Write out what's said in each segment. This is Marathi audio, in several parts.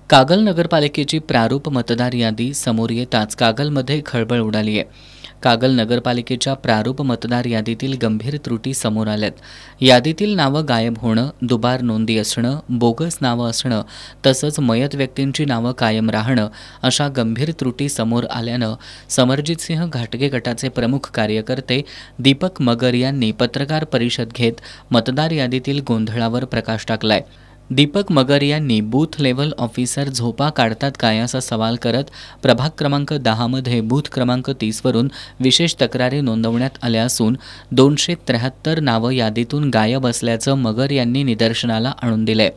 कागल नगरपालिकेची प्रारूप मतदार यादी समोर येताच कागलमध्ये खळबळ उडाली आहे। कागल नगरपालिकेच्या प्रारूप मतदार यादीतील गंभीर त्रुटी समोर आल्यात। यादीतील नावं गायब होणं, दुबार नोंदी असणं, बोगस नावं असणं तसंच मयत व्यक्तींची नावं कायम राहणं अशा गंभीर त्रुटी समोर आल्यानं समरजितसिंह घाटगे गटाचे प्रमुख कार्यकर्ते दीपक मगर यांनी पत्रकार परिषद घेत मतदार यादीतील गोंधळावर प्रकाश टाकलाय। दीपक मगर यांनी बूथ लेव्हल ऑफिसर झोपा काढतात काय असा सवाल करत प्रभाग क्रमांक 10 मध्ये बूथ क्रमांक 30 वरून विशेष तक्रारी नोंदवण्यात आल्या असून 273 नावं यादीतून गायब असल्याचं मगर यांनी निदर्शनाला आणून दिलंय।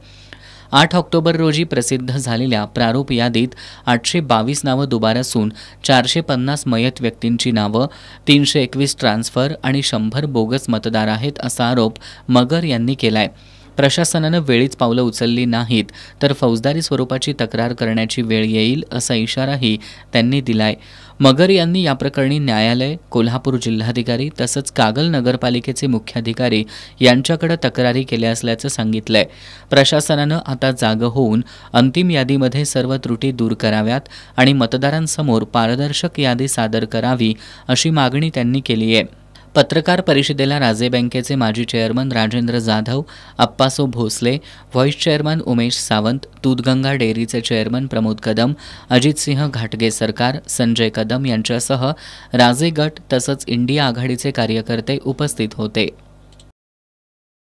8 ऑक्टोबर रोजी प्रसिद्ध झालेल्या प्रारूप यादीत 822 नावं दुबार असून 450 मयत व्यक्तींची नावं, 321 ट्रान्सफर आणि 100 बोगस मतदार आहेत असा आरोप मगर यांनी केलाय। प्रशासनानं वेळीच पावलं उचलली नाहीत तर फौजदारी स्वरूपाची तक्रार करण्याची वेळ येईल असा इशाराही त्यांनी दिलाय। मगर यांनी या प्रकरणी न्यायालय, कोल्हापूर जिल्हाधिकारी तसंच कागल नगरपालिकेचे मुख्याधिकारी यांच्याकडे तक्रारी केल्या असल्याचं सांगितलंय। प्रशासनानं आता जागं होऊन अंतिम यादीमध्ये सर्व त्रुटी दूर कराव्यात आणि मतदारांसमोर पारदर्शक यादी सादर करावी अशी मागणी त्यांनी केली आहे। पत्रकार परिषदेला राजे बँकेचे माजी chairman Rajendra Jadhav, Appaso Bhosale, vice chairman Umesh Sawant, Doodhganga डेअरीचे चेअरमन प्रमोद कदम, अजितसिंह घाटगे सरकार, संजय कदम यांच्यासह राजे गट तसंच इंडिया आघाडीचे कार्यकर्ते उपस्थित होते।